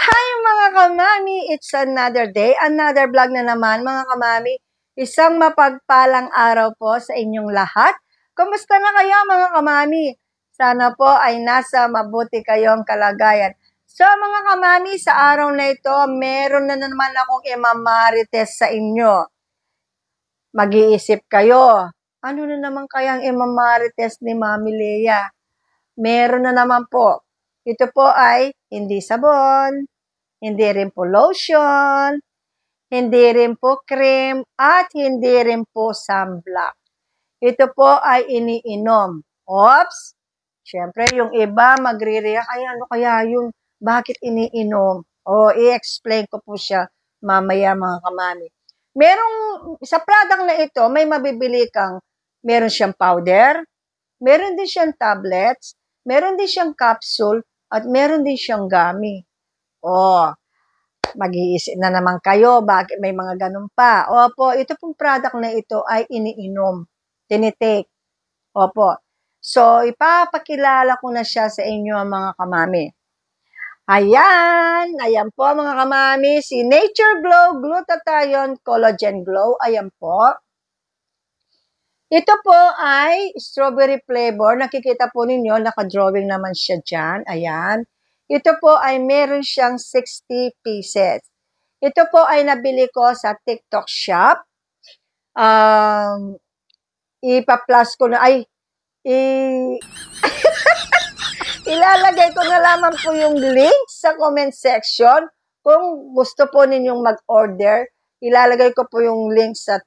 Hi mga kamami! It's another day, another vlog na naman mga kamami. Isang mapagpalang araw po sa inyong lahat. Kumusta na kayo mga kamami? Sana po ay nasa mabuti kayong kalagayan. So mga kamami, sa araw na ito, meron na naman akong imamarites sa inyo. Mag-iisip kayo, ano na naman kayang imamarites ni Mami Lea? Meron na naman po. Ito po ay hindi sabon, hindi rin po lotion, hindi rin po cream, at hindi rin po sunblock. Ito po ay iniinom. Oops! Siyempre, yung iba magre-react, ay ano kaya yung bakit iniinom? O, i-explain ko po siya mamaya mga kamami. Merong, sa product na ito, may mabibili kang, meron siyang powder, meron din siyang tablets, meron din siyang capsule, at meron din siyang gummy. Oh, mag-iisip na naman kayo, bakit may mga ganun pa? Opo, ito pong product na ito ay iniinom, tinitake. Opo. So, ipapakilala ko na siya sa inyo mga kamami. Ayan po mga kamami, si Nature Glow Glutathione Collagen Glow, ayan po. Ito po ay strawberry flavor. Nakikita po ninyo, naka-drawing naman siya dyan. Ayan. Ito po ay meron siyang 60 pieces. Ito po ay nabili ko sa TikTok shop. Ipa-plus ko na, ilalagay ko na lamang po yung link sa comment section. Kung gusto po ninyong mag-order, ilalagay ko po yung link sa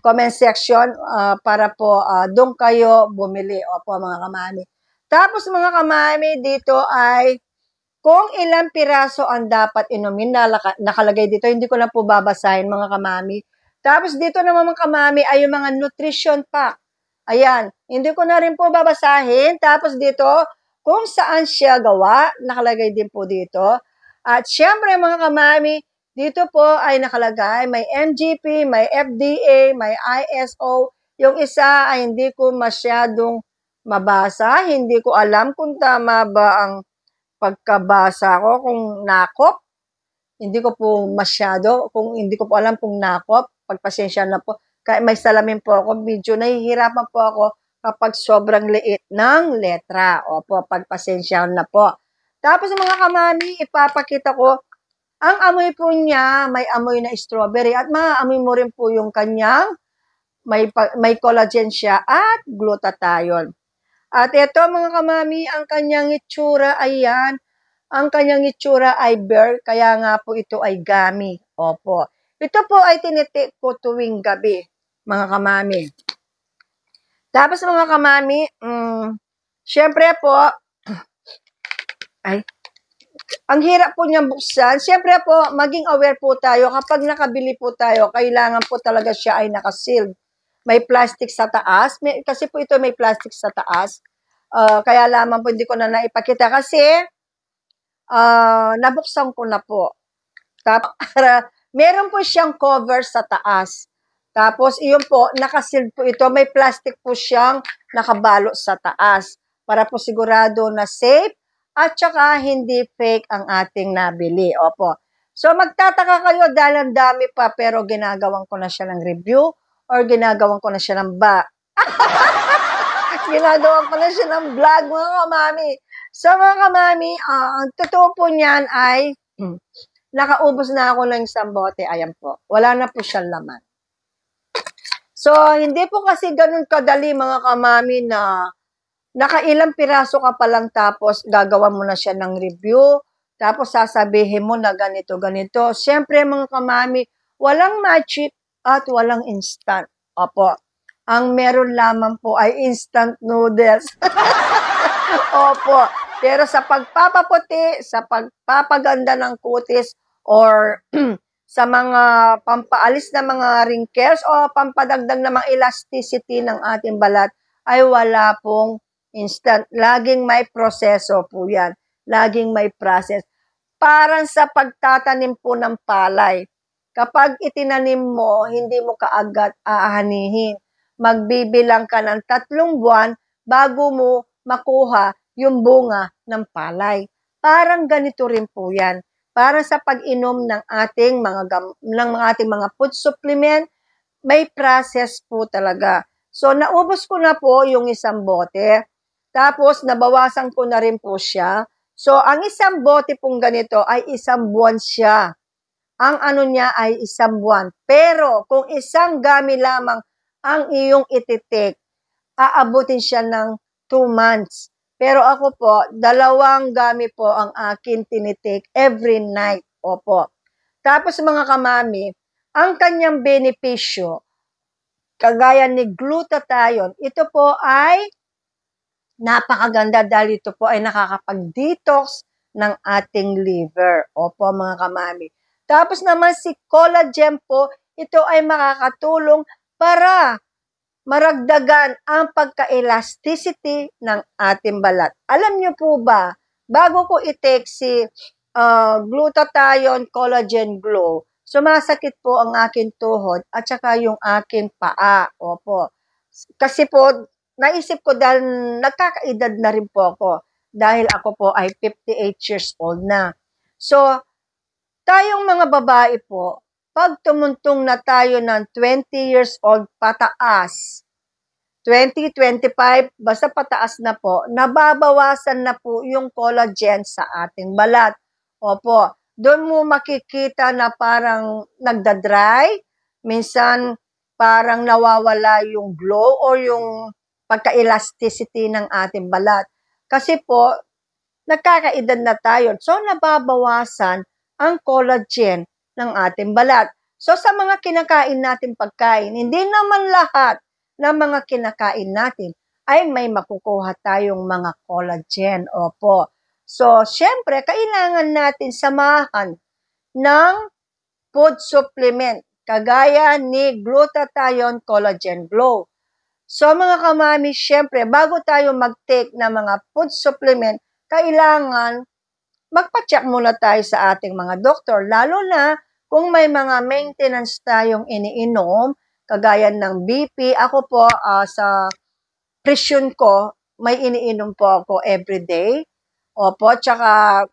comment section para po doon kayo bumili. Opo mga kamami. Tapos mga kamami, dito ay kung ilang piraso ang dapat inumin, nakalagay dito, hindi ko na po babasahin mga kamami. Tapos dito naman mga kamami ay yung mga nutrition pack. Ayan, hindi ko na rin po babasahin. Tapos dito, kung saan siya gawa, nakalagay din po dito. At syempre mga kamami, dito po ay nakalagay, may NGP, may FDA, may ISO. Yung isa ay hindi ko masyadong mabasa. Hindi ko alam kung tama ba ang pagkabasa ko, kung nakop. Hindi ko po masyado, kung hindi ko po alam kung nakop. Pagpasensya na po. Kaya may salamin po ako, medyo nahihirapan po ako kapag sobrang liit ng letra. Opo, pagpasensya na po. Tapos mga kamami, ipapakita ko, ang amoy po niya, may amoy na strawberry at maaamoy mo rin po yung kanyang, may collagen siya at glutathione. At ito mga kamami, ang kanyang itsura ay yan. Ang kanyang itsura ay bear, kaya nga po ito ay gummy. Opo. Ito po ay tinitik ko tuwing gabi, mga kamami. Tapos mga kamami, syempre po, ang hirap po niyang buksan. Siyempre po, maging aware po tayo. Kapag nakabili po tayo, kailangan po talaga siya ay nakasealed. May plastic sa taas. Kasi po ito may plastic sa taas. Kaya lamang po hindi ko na naipakita. Kasi, nabuksan ko na po. Tapos, meron po siyang cover sa taas. Tapos, iyon po, nakasealed po ito. May plastic po siyang nakabalo sa taas. Para po sigurado na safe. At saka hindi fake ang ating nabili. Opo. So magtataka kayo dahil ang dami pa pero ginagawan ko na siya ng review or ginagawan ko na siya ng ginagawan ko na siya ng vlog mga kamami. So mga kamami, ang totoo po niyan ay nakaubos na ako ng isang bote. Ayan po. Wala na po siyang laman. So hindi po kasi ganun kadali mga kamami na nakailang piraso ka pa lang tapos gagawa mo na siya ng review, tapos sasabihin mo na ganito, ganito. Siyempre mga kamami, walang magic at walang instant. Opo, ang meron lamang po ay instant noodles. Opo, pero sa pagpapaputi, sa pagpapaganda ng kutis, or sa mga pampaalis na mga wrinkles o pampadagdag na mga elasticity ng ating balat, ay wala pong instant. Laging may proseso po yan. Laging may process. Parang sa pagtatanim po ng palay. Kapag itinanim mo, hindi mo kaagad aahanihin. Magbibilang ka ng 3 buwan bago mo makuha yung bunga ng palay. parang ganito rin po yan. Para sa pag-inom ng ating mga food supplement, may process po talaga. So, naubos ko na po yung isang bote. Tapos, nabawasan ko na rin po siya. So, ang isang bote pong ganito ay isang buwan siya. Ang ano niya ay isang buwan. Pero, kung isang gami lamang ang iyong ititik, aabutin siya ng 2 months. Pero ako po, 2 gami po ang akin tinitik every night. Opo. Tapos mga kamami, ang kanyang benepisyo, kagaya ni glutathione, ito po ay napakaganda dahil ito po ay nakakapag-detox ng ating liver. Opo mga kamami. Tapos naman si collagen po, ito ay makakatulong para maragdagan ang pagka-elasticity ng ating balat. Alam niyo po ba, bago ko i-take si glutathione collagen glow, sumasakit po ang aking tuhod at saka yung aking paa. Opo. Kasi po, naisip ko dahil nagkakaedad na rin po ako. Dahil ako po ay 58 years old na. So, tayong mga babae po, pag tumuntong na tayo ng 20 years old pataas, 20, 25, basta pataas na po, nababawasan na po yung collagen sa ating balat. Opo, doon mo makikita na parang nagda-dry, minsan parang nawawala yung glow or yung pagka-elasticity ng ating balat. Kasi po, nagkakaedad na tayo. So, nababawasan ang collagen ng ating balat. So, sa mga kinakain natin pagkain, hindi naman lahat ng mga kinakain natin ay may makukuha tayong mga collagen. Opo. So, syempre, kailangan natin samahan ng food supplement, kagaya ni glutathione collagen glow. So, mga kamami, syempre, bago tayo mag-take ng mga food supplement, kailangan magpa-check muna tayo sa ating mga doktor, lalo na kung may mga maintenance tayong iniinom, kagaya ng BP. Ako po, sa presyon ko, may iniinom po ako everyday. Opo, tsaka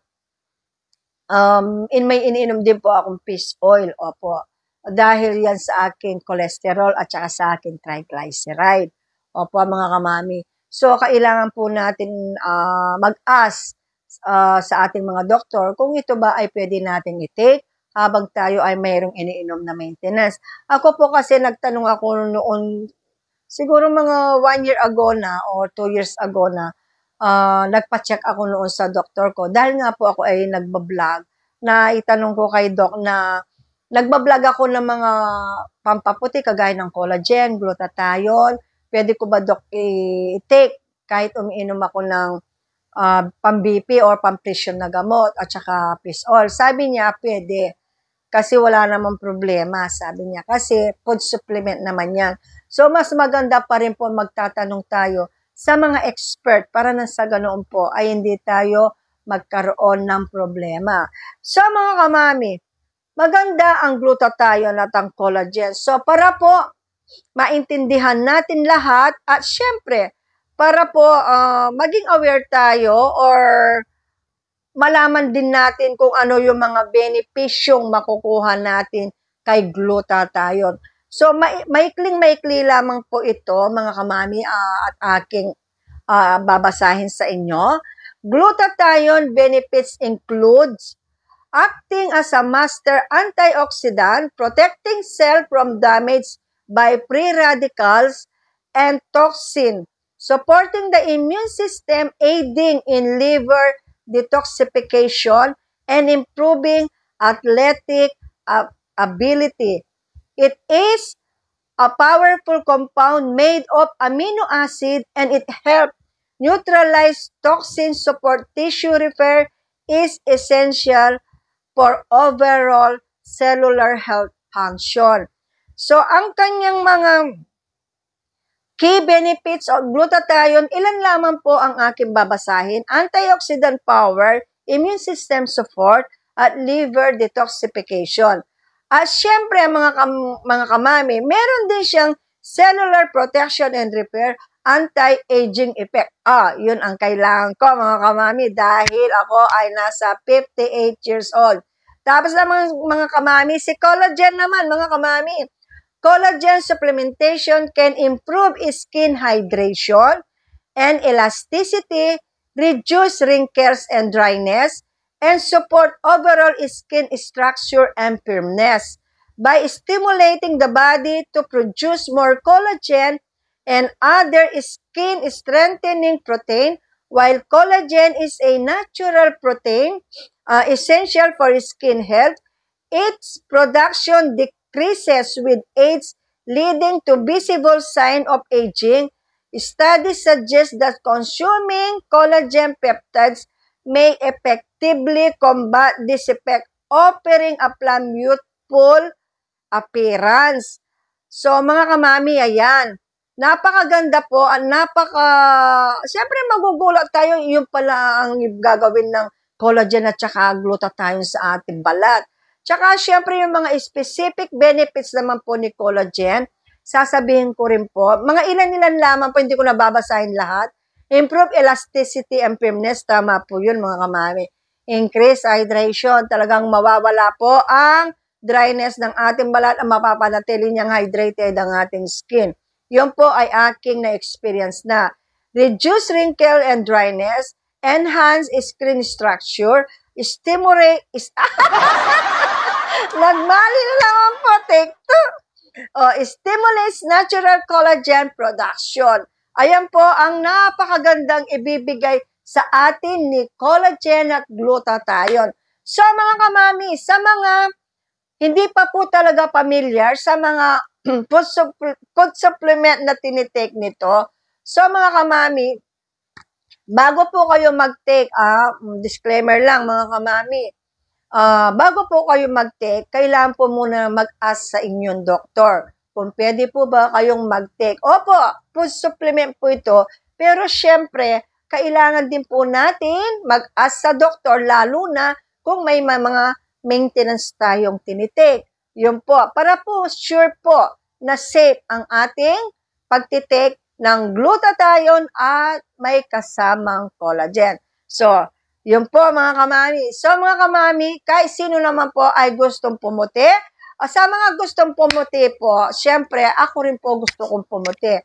may iniinom din po akong fish oil. Opo, dahil yan sa aking cholesterol at tsaka sa aking triglyceride. Opo, mga kamami. So, kailangan po natin mag-ask sa ating mga doktor kung ito ba ay pwede natin i-take habang tayo ay mayroong iniinom na maintenance. Ako po kasi nagtanong ako noon, siguro mga 1 year ago na or 2 years ago na, nagpa-check ako noon sa doktor ko. Dahil nga po ako ay nagbablog, na itanong ko kay doc na nagbablog ako ng mga pampaputi kagaya ng collagen, glutathione. Pwede ko ba doc i-take kahit umiinom ako ng pang-BP or pang-presyon na gamot at saka fish oil? Sabi niya, pwede. Kasi wala namang problema, sabi niya. Kasi food supplement naman yan. So, mas maganda pa rin po magtatanong tayo sa mga expert para na sa ganoon po ay hindi tayo magkaroon ng problema. So, mga kamami, maganda ang glutathione at ang collagen. So, para po maintindihan natin lahat at syempre, para po maging aware tayo or malaman din natin kung ano yung mga benepisyong makukuha natin kay glutathione. So, maikling-maikli lamang po ito, mga kamami, at aking babasahin sa inyo. Glutathione benefits includes acting as a master antioxidant, protecting cell from damage by free radicals and toxin, supporting the immune system, aiding in liver detoxification, and improving athletic ability. It is a powerful compound made of amino acid and it helps neutralize toxins, support tissue repair, is essential for overall cellular health function. So, ang kanyang mga key benefits of glutathione, ilan lamang po ang aking babasahin. Antioxidant power, immune system support, at liver detoxification. At syempre, mga kamami, meron din siyang cellular protection and repair anti-aging effect. Yun ang kailangan ko mga kamami dahil ako ay nasa 58 years old. Tapos naman mga kamami, si collagen naman mga kamami. Collagen supplementation can improve skin hydration and elasticity, reduce wrinkles and dryness, and support overall skin structure and firmness by stimulating the body to produce more collagen and other skin strengthening protein. While collagen is a natural protein essential for skin health, its production decreases with age, leading to visible sign of aging. Studies suggest that consuming collagen peptides may effectively combat this effect, offering a plump youthful appearance. So, mga kamami, ayan. Napakaganda po, siyempre magugulat tayo, yung pala ang gagawin ng collagen at saka glutathione sa ating balat. Tsaka siyempre yung mga specific benefits naman po ni collagen, sasabihin ko rin po, mga ilan-ilan lamang po, hindi ko nababasahin lahat. Improve elasticity and firmness, tama po yun mga kamami. Increase hydration, talagang mawawala po ang dryness ng ating balat, ang mapapanatili niyang hydrated ang ating skin. Yun po ay aking na-experience na. Reduce wrinkle and dryness, enhance skin structure, stimulate, nagmali na naman po, take two. Stimulates natural collagen production. Ayan po ang napakagandang ibibigay sa atin ni collagen at glutathione. So mga kamami, sa mga hindi pa po talaga familiar sa mga food supplement na tinitake nito, so mga kamami, bago po kayo mag-take, disclaimer lang mga kamami, bago po kayo mag-take, kailangan po muna mag-ask sa inyong doktor kung pwede po ba kayong mag-take. Opo, food supplement po ito, pero syempre, kailangan din po natin mag-ask sa doktor, lalo na kung may mga maintenance tayong tinitake. Yun po, para po sure po na safe ang ating pagtitake ng glutathione at may kasamang collagen. So, yun po mga kamami. So mga kamami, kahit sino naman po ay gustong pumuti, sa mga gustong pumuti po, syempre ako rin po gusto kong pumuti.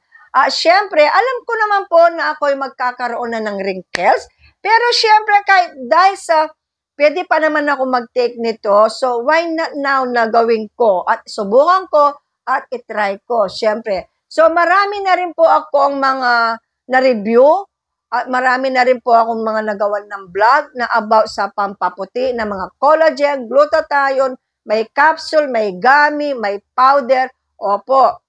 Syempre, alam ko naman po na ako'y magkakaroon na ng wrinkles, pero syempre dahil sa pwede pa naman ako mag-take nito, so why not now na gawin ko at subukan ko at itry ko, syempre. So marami na rin po akong mga na-review at marami na rin po akong mga nagawan ng vlog na about sa pampaputi ng mga collagen, glutathione, may capsule, may gummy, may powder. Opo.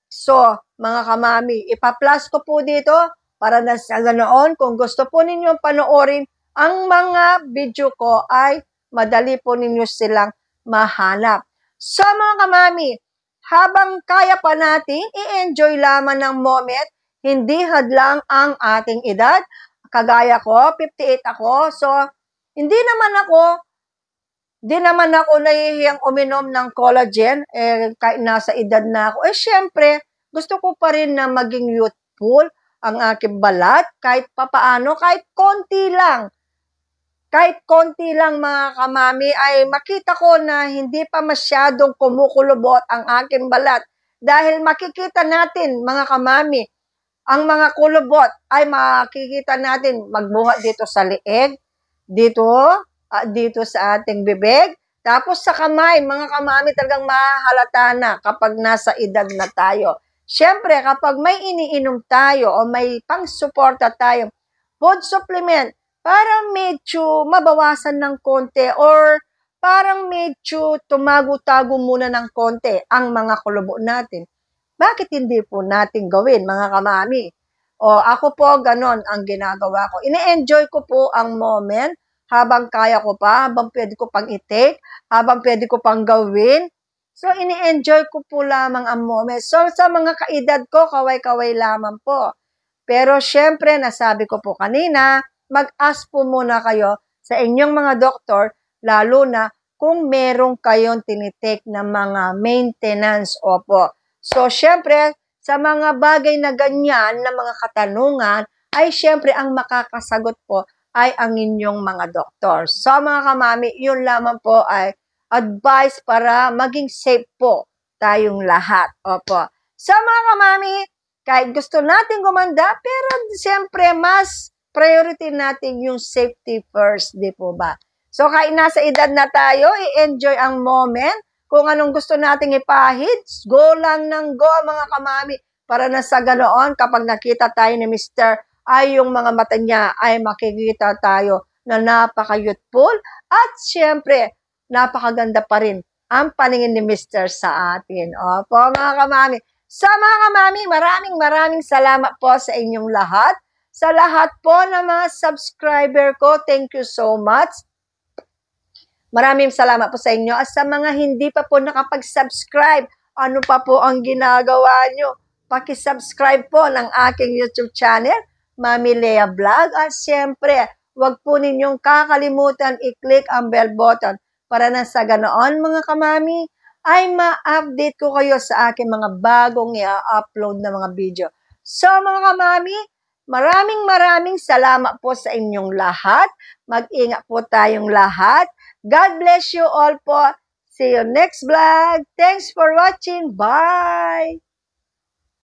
So, mga kamami, ipa-plus ko po dito para na sa ganoon, kung gusto po ninyo panoorin ang mga video ko ay madali po ninyo silang mahanap. So, mga kamami, habang kaya pa natin, i-enjoy lamang ng moment, hindi hadlang ang ating edad. Kagaya ko, 58 ako. So, hindi naman ako nahihiyang uminom ng collagen, kahit nasa edad na ako. Syempre, gusto ko pa rin na maging youthful ang aking balat, kahit papaano, kahit konti lang. Kahit konti lang mga kamami, ay makita ko na hindi pa masyadong kumukulubot ang aking balat. Dahil makikita natin, mga kamami, ang mga kulubot ay makikita natin magbuhat dito sa leeg, dito sa ating bibig, tapos sa kamay, mga kamami, talagang mahalata na kapag nasa edad na tayo. Siyempre, kapag may iniinom tayo o may pang-suporta tayong food supplement, parang medyo mabawasan ng konti or parang medyo tumago-tago muna ng konti ang mga kulubo natin. Bakit hindi po natin gawin, mga kamami? Ako po, ganon ang ginagawa ko. Ine-enjoy ko po ang moment habang kaya ko pa, habang pwede ko pang i-take, habang pwede ko pang gawin. So, ini-enjoy ko po lamang ang moment. So, sa mga kaedad ko, kaway-kaway lamang po. Pero, syempre, nasabi ko po kanina, mag-ask po muna kayo sa inyong mga doktor, lalo na kung meron kayong tinitake na mga maintenance. Opo. So, syempre, sa mga bagay na ganyan na mga katanungan, ay syempre ang makakasagot po ay ang inyong mga doktor. So mga kamami, yun lamang po ay advice para maging safe po tayong lahat. Opo. So mga kamami, kahit gusto natin gumanda, pero siyempre mas priority natin yung safety first, di po ba? So kahit nasa edad na tayo, i-enjoy ang moment. Kung anong gusto nating ipahid, go lang ng go mga kamami. Para na sa ganoon, kapag nakita tayo ni Mr., ay yung mga mata niya ay makikita tayo na napaka-youthful at siyempre, napakaganda pa rin ang paningin ni Mr. sa atin. Opo mga kamami. Sa mga kamami, maraming salamat po sa inyong lahat. Sa lahat po ng mga subscriber ko, thank you so much. Maraming salamat po sa inyo. At sa mga hindi pa po nakapag-subscribe, ano pa po ang ginagawa nyo? Paki-subscribe po ng aking YouTube channel, Mami Lea Vlog. At siyempre, huwag po ninyong kakalimutan i-click ang bell button para na sa ganoon mga kamami ay ma-update ko kayo sa aking mga bagong i-upload na mga video. So mga kamami, maraming salamat po sa inyong lahat. Mag-ingat po tayong lahat. God bless you all po. See you next vlog. Thanks for watching. Bye!